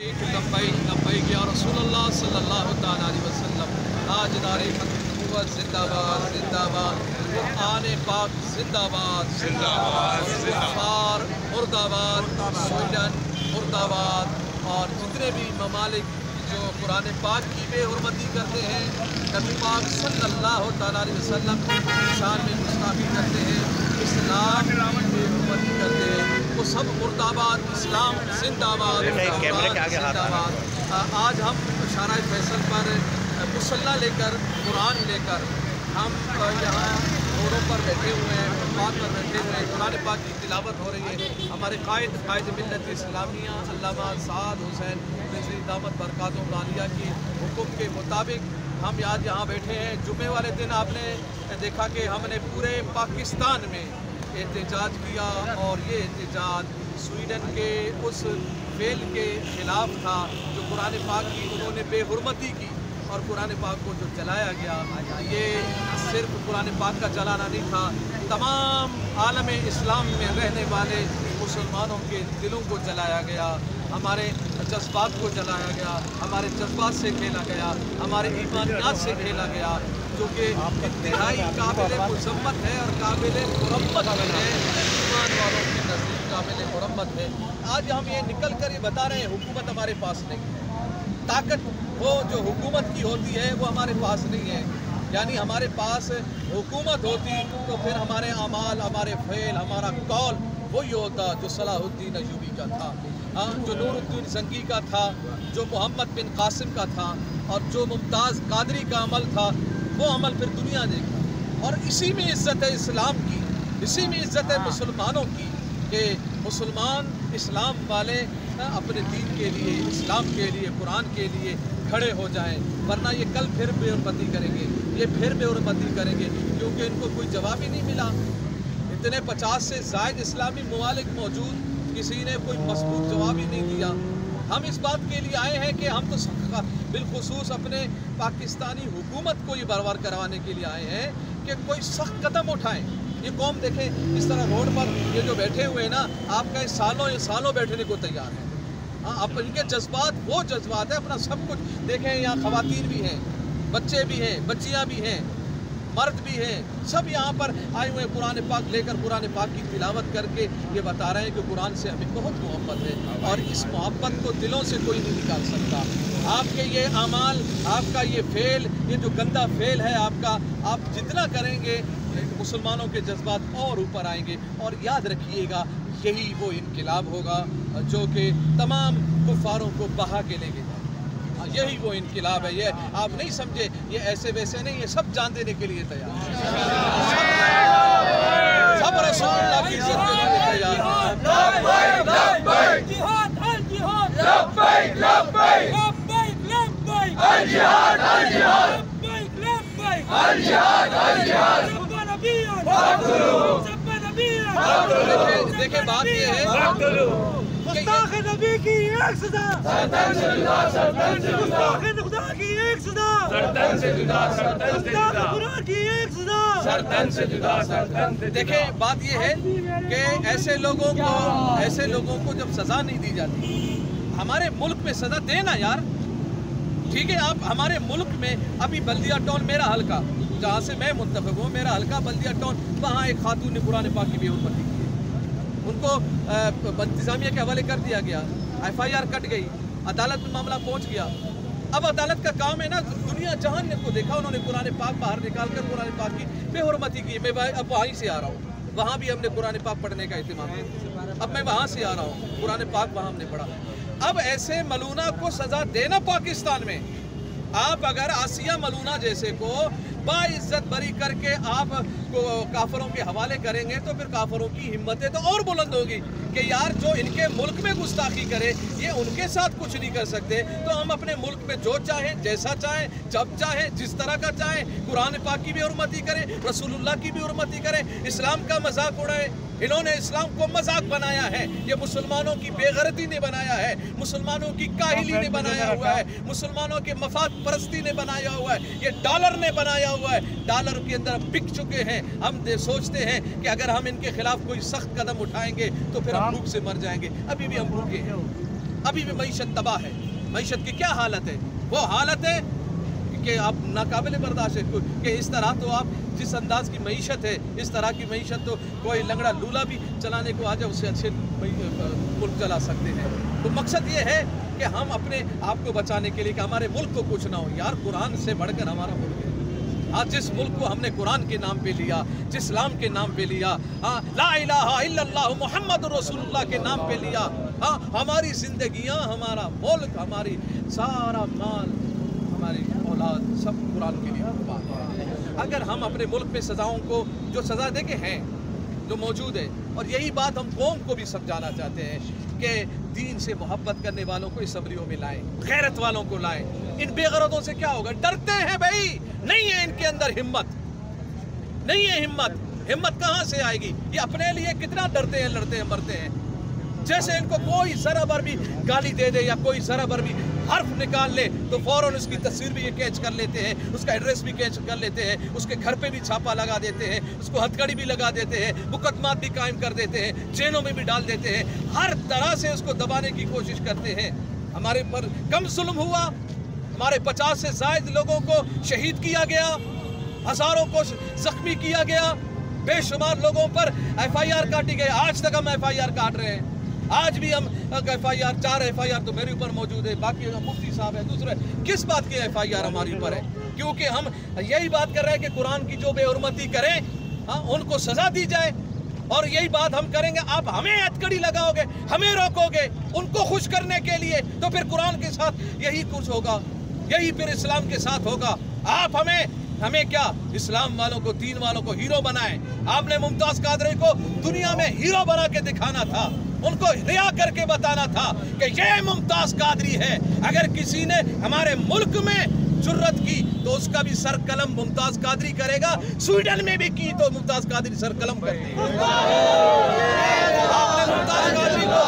लब्बैक लब्बैक या रसूलल्लाह सल्लल्लाहु तआला अलैहि वसल्लम। ताजदार नबुव्वत जिंदाबाद जिंदाबाद, कुरान पाक जिंदाबाद जिंदाबाद, कुफार मुर्दाबाद, स्वीडन मुर्दाबाद, और जितने भी ममालिक जो कुरान पाक की बेहुरमती करते हैं, नबी पाक सल्लल्लाहु तआला अलैहि वसल्लम की शान में गुस्ताखी करते हैं, इस्लाम की बेहुरमती करते हैं, वो सब मुर्दाबाद। इस्लाम जिंदाबाद जिंदाबाद। आज हम शाराए फैसल पर मुसल्ला लेकर, कुरान लेकर हम यहाँ रोडों पर बैठे हुए हैं, फुटपाथ पर बैठे हुए हैं, कुरान पाक की तिलावत हो रही है। हमारे कायद मिल्लत इस्लामिया अल्लामा साद हुसैन रिजवी दामत बरकातुहुल आलिया की हुक्म के मुताबिक हम आज यहाँ बैठे हैं। जुमे वाले दिन आपने देखा कि हमने पूरे पाकिस्तान में एहतजाज किया, और ये एहतजाज स्वीडन के उस फेल के ख़िलाफ़ था जो कुरान पाक की उन्होंने बेहुरमती की, और कुरान पाक को जो जलाया गया, ये सिर्फ कुरान पाक का जलाना नहीं था, तमाम आलम इस्लाम में रहने वाले मुसलमानों के दिलों को जलाया गया, हमारे जज्बात को जलाया गया, हमारे जज्बात से खेला गया, हमारे ईमानियात से खेला गया, जो कि इंतहाई काबिल मुज़म्मत है और काबिल मुरम्मत है, ईमान वालों के नज़दीक काबिल मुरम्मत है। आज हम ये निकल कर ये बता रहे हैं हुकूमत हमारे पास नहीं है, ताकत वो जो हुकूमत की होती है वो हमारे पास नहीं है। यानी हमारे पास हुकूमत होती तो फिर हमारे अमाल, हमारे फ़ेल, हमारा कौल वही होता जो सलाहुद्दीन अयूबी का था, जो नूरुद्दीन ज़ंगी का था, जो मोहम्मद बिन कासिम का था, और जो मुमताज़ कादरी का अमल था, वो अमल फिर दुनिया देखा। और इसी में इज़्ज़त है इस्लाम की, इसी में इज़्ज़त है मुसलमानों की, कि मुसलमान इस्लाम वाले अपने दीन के लिए, इस्लाम के लिए, कुरान के लिए खड़े हो जाएं, वरना ये कल फिर बेहुरमती करेंगे, ये फिर बेहुरमती करेंगे, क्योंकि इनको कोई जवाब ही नहीं मिला। इतने 50 से ज़ायद इस्लामी ममालिक मौजूद, किसी ने कोई मज़बूत जवाब ही नहीं दिया। हम इस बात के लिए आए हैं कि हम तो बिलखुसूस अपने पाकिस्तानी हुकूमत को ये बरबार करवाने के लिए आए हैं कि कोई सख्त कदम उठाएं। ये कौम देखें इस तरह रोड पर ये जो बैठे हुए हैं ना, आपका ये सालों बैठने को तैयार है। अब इनके जज्बात वो जज्बात है, अपना सब कुछ देखें, यहाँ ख़वातीन भी हैं, बच्चे भी हैं, बच्चियाँ भी हैं, मर्द भी हैं, सब यहाँ पर आए हुए कुरान पाक लेकर कुरान पाक की तिलावत करके ये बता रहे हैं कि कुरान से हमें बहुत मोहब्बत है, और इस मोहब्बत को दिलों से कोई नहीं निकाल सकता। आपके ये अमाल, आपका ये फ़ेल, ये जो गंदा फ़ेल है आपका, आप जितना करेंगे मुसलमानों के जज्बात और ऊपर आएंगे। और याद रखिएगा, यही वो इनकलाब होगा जो कि तमाम कुफ़ारों को बहा के लेके जाए। यही वो इनकलाब है। ये आप नहीं समझे, ये ऐसे वैसे नहीं, ये सब जान देने के लिए तैयार है, सब रसूलुल्लाह की इज्जत के लिए तैयार है। देखिए बात ये है, गुस्ताख नबी की एक सदा, सरतन से जुदा, सरतन से जुदा, गुस्ताख खुदा की एक सदा, सरतन से जुदा, सरतन से जुदा, कुरान की एक सदा, सरतन से जुदा, सरतन से। देखिए बात ये है कि ऐसे लोगों को जब सज़ा नहीं दी जाती, हमारे मुल्क में सज़ा देना यार, ठीक है। आप हमारे मुल्क में अभी बल्दिया टाउन, मेरा हल्का जहाँ से मैं मुंतखब हूँ, मेरा हल्का बल्दिया टाउन, वहाँ एक खातून ने कुरान पाक की बेहुरमती की, उनको इंतज़ामिया के हवाले कर दिया गया, FIR कट गई, अदालत में मामला पहुँच गया। अब अदालत का काम है ना, दुनिया जहान ने को देखा, उन्होंने कुरान पाक बाहर निकाल कर कुरान पाक की बेहुरमती की। मैं अब वहीं से आ रहा हूँ, वहाँ भी हमने कुरान पाक पढ़ने का इत्तेमाम किया, अब मैं वहाँ से आ रहा हूँ, कुरान पाक वहाँ हमने पढ़ा। अब ऐसे मलूना को सज़ा देना पाकिस्तान में, आप अगर आसिया मलूना जैसे को बाइज्जत बरी करके आप को काफरों के हवाले करेंगे, तो फिर काफरों की हिम्मतें तो और बुलंद होगी कि यार जो इनके मुल्क में गुस्ताखी करे, ये उनके साथ कुछ नहीं कर सकते, तो हम अपने मुल्क में जो चाहें, जैसा चाहें, जब चाहें, जिस तरह का चाहें, कुरान पाक की भी हुर्मती करें, रसूलुल्लाह की भी हुर्मती करें, इस्लाम का मजाक उड़ाएं। इन्होंने इस्लाम को मजाक बनाया है, ये मुसलमानों की बेगरती ने बनाया है, मुसलमानों की काहिली ने बनाया हुआ है, मुसलमानों के मफाद परस्ती ने बनाया हुआ है, ये डॉलर ने बनाया हुआ है, डॉलर के अंदर बिक चुके हैं। हम सोचते हैं कि अगर हम इनके खिलाफ कोई सख्त कदम उठाएंगे तो फिर हम भूख से मर जाएंगे। अभी भी हम भूखे हैं, ابھی بھی معیشت تباہ ہے. معیشت کی کیا حالت ہے؟ وہ حالت ہے کہ آپ ناقابل برداشت ہے کہ اس طرح تو آپ جس انداز کی معیشت ہے اس طرح کی معیشت تو کوئی لنگڑا لولا بھی چلانے کو آ جائے اس سے اچھے ملک چلا سکتے ہیں. تو مقصد یہ ہے کہ ہم اپنے آپ کو بچانے کے لیے کہ ہمارے ملک کو کچھ نہ ہو. یار قرآن سے بڑھ کر ہمارا ملک ہے. آج جس ملک کو ہم نے قرآن کے نام پہ لیا, جس اسلام کے نام پہ لیا, لا الہ الا اللہ محمد رسول اللہ کے نام پہ لیا, ہماری زندگیاں, ہمارا ملک, ہماری سارا مال, ہماری اولاد سب قرآن کے لیے قربان ہے. اگر ہم اپنے ملک میں سزاؤں کو جو سزا دے کے ہیں جو موجود ہے, اور یہی بات ہم قوم کو بھی سمجھانا چاہتے ہیں کہ دین سے محبت کرنے والوں کو اسمبلیوں میں لائیں, غیرت والوں کو لائیں. ان بے غرضوں سے کیا ہوگا؟ ڈرتے ہیں بھائی, نہیں ہے ان کے اندر ہمت, نہیں ہے ہمت. ہمت کہاں سے آئے گی؟ یہ اپنے لیے کتنا ڈرتے ہیں, لڑتے ہیں, مرتے ہیں. جیسے ان کو کوئی ذرا بھر بھی گالی دے دے یا کوئی ذرا بھر بھی حرف نکال لے تو فوراً اس کی تصویر بھی یہ کیچ کر لیتے ہیں, اس کا ایڈریس بھی کیچ کر لیتے ہیں, اس کے گھر پہ بھی چھاپا لگا دیتے ہیں, اس کو ہتھ کڑی بھی لگا دیتے ہیں, مقدمات بھی قائم کر دیتے ہیں, جیلوں میں بھی ڈال دیتے ہیں. ہر طرح سے اس کو دبانے کی کوشش کرتے ہیں. ہمارے پر کم ظلم ہوا, ہمارے 50 سے زائد لوگوں کو شہید کیا گیا, ہزاروں کو زخمی کیا گیا, بے شمار لوگوں پر ایف آئی آر کاٹی گئی. آج تک ہم ایف آئی آر کاٹ رہے ہیں. آج بھی ہم F I R, 4 F I R تو میرے اوپر موجود ہے, باقی مفتی صاحب ہے, دوسرے کس بات کی ایف آئی آر ہماری اوپر ہے؟ کیونکہ ہم یہی بات کر رہے ہیں کہ قرآن کی جو بے حرمتی کریں ان کو سزا دی جائے, اور یہی بات ہم کریں گے. آپ ہمیں ہتھکڑی لگاؤ گے, ہمیں روکو گے ان کو خوش کرنے کے لیے, تو پھر قرآن کے ساتھ یہی کچھ ہوگا, یہی پھر اسلام کے ساتھ ہوگا. آپ ہمیں کیا اسلام والوں کو, دین والوں کو ہیرو بنائیں. آپ نے ممتاز قادری کو دنیا میں ہیرو بنا کے دکھانا تھا, ان کو ریا کر کے بتانا تھا کہ یہ ممتاز قادری ہے. اگر کسی نے ہمارے ملک میں جرت کی تو اس کا بھی سر قلم ممتاز قادری کرے گا. سویڈن میں بھی کی تو ممتاز قادری سر قلم کرتے ہیں. آپ نے ممتاز قادری کو